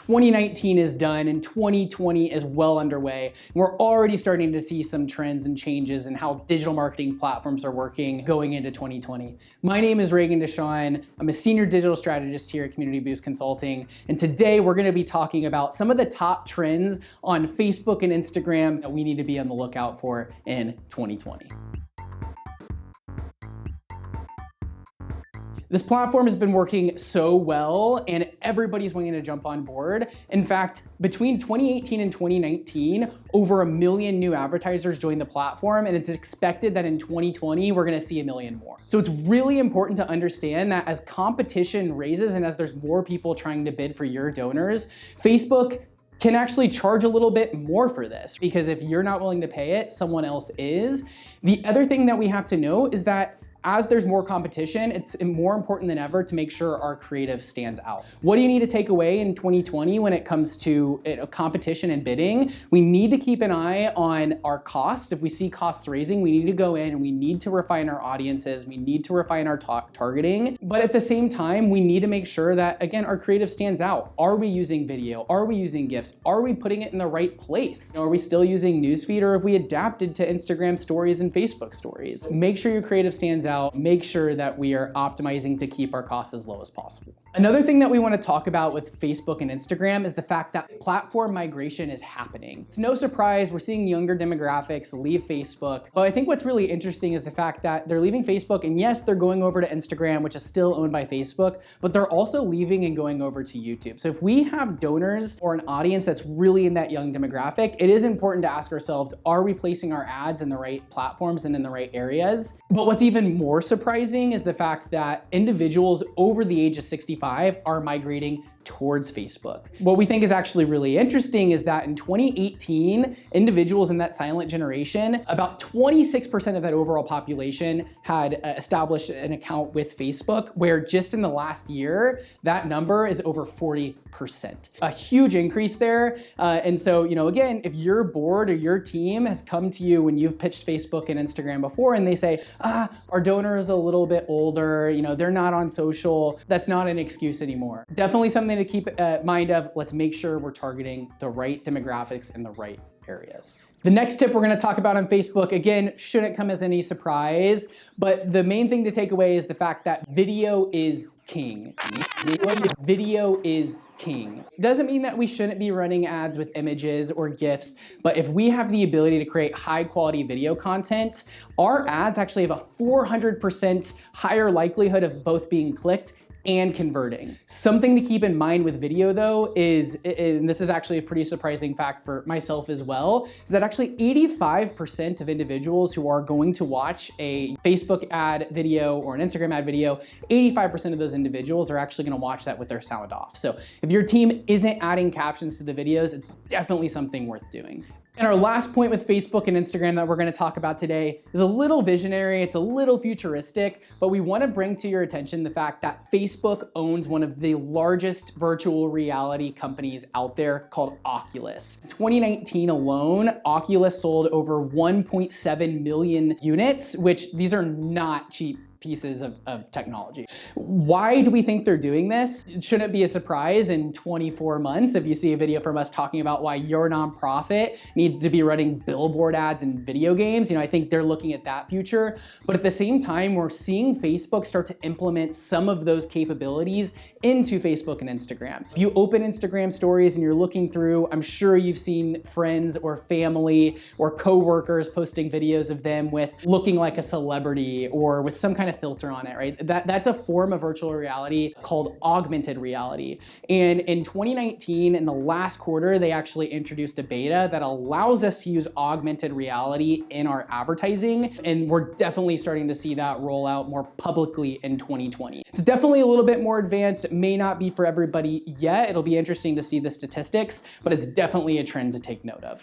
2019 is done and 2020 is well underway. We're already starting to see some trends and changes in how digital marketing platforms are working going into 2020. My name is Reagan Deshawn. I'm a senior digital strategist here at Community Boost Consulting. And today we're going to be talking about some of the top trends on Facebook and Instagram that we need to be on the lookout for in 2020. This platform has been working so well and everybody's wanting to jump on board. In fact, between 2018 and 2019, over 1 million new advertisers joined the platform, and it's expected that in 2020, we're gonna see 1 million more. So it's really important to understand that as competition raises and as there's more people trying to bid for your donors, Facebook can actually charge a little bit more for this, because if you're not willing to pay it, someone else is. The other thing that we have to know is that as there's more competition, it's more important than ever to make sure our creative stands out. What do you need to take away in 2020 when it comes to competition and bidding? We need to keep an eye on our costs. If we see costs raising, we need to go in and we need to refine our audiences. We need to refine our targeting. But at the same time, we need to make sure that, again, our creative stands out. Are we using video? Are we using GIFs? Are we putting it in the right place? Are we still using Newsfeed, or have we adapted to Instagram stories and Facebook stories? Make sure your creative stands out. Make sure that we are optimizing to keep our costs as low as possible. Another thing that we want to talk about with Facebook and Instagram is the fact that platform migration is happening. It's no surprise we're seeing younger demographics leave Facebook, but I think what's really interesting is the fact that they're leaving Facebook, and yes, they're going over to Instagram, which is still owned by Facebook, but they're also leaving and going over to YouTube. So if we have donors or an audience that's really in that young demographic, it is important to ask ourselves, are we placing our ads in the right platforms and in the right areas? But what's even more surprising is the fact that individuals over the age of 65 are migrating towards Facebook. What we think is actually really interesting is that in 2018, individuals in that silent generation, about 26% of that overall population had established an account with Facebook, where just in the last year, that number is over 40%. A huge increase there. And so, again, if your board or your team has come to you when you've pitched Facebook and Instagram before, and they say, our donor is a little bit older, they're not on social, that's not an excuse anymore. Definitely something to keep mind of. Let's make sure we're targeting the right demographics in the right areas. The next tip we're going to talk about on Facebook, again, shouldn't come as any surprise, but the main thing to take away is the fact that video is king. Video is king. Doesn't mean that we shouldn't be running ads with images or GIFs, but if we have the ability to create high quality video content, our ads actually have a 400% higher likelihood of both being clicked and converting. Something to keep in mind with video though is, and this is actually a pretty surprising fact for myself as well, is that actually 85% of individuals who are going to watch a Facebook ad video or an Instagram ad video, 85% of those individuals are actually gonna watch that with their sound off. So if your team isn't adding captions to the videos, it's definitely something worth doing. And our last point with Facebook and Instagram that we're going to talk about today is a little visionary, it's a little futuristic, but we want to bring to your attention the fact that Facebook owns one of the largest virtual reality companies out there called Oculus. In 2019 alone, Oculus sold over 1.7 million units, which these are not cheap pieces of technology. Why do we think they're doing this? It shouldn't be a surprise in 24 months if you see a video from us talking about why your nonprofit needs to be running billboard ads in video games. I think they're looking at that future. But at the same time, we're seeing Facebook start to implement some of those capabilities into Facebook and Instagram. If you open Instagram stories and you're looking through, I'm sure you've seen friends or family or coworkers posting videos of them with looking like a celebrity or with some kind of filter on it, right? That's a form of virtual reality called augmented reality. And in 2019, in the last quarter, they actually introduced a beta that allows us to use augmented reality in our advertising. And we're definitely starting to see that roll out more publicly in 2020. It's definitely a little bit more advanced. It may not be for everybody yet. It'll be interesting to see the statistics, but it's definitely a trend to take note of.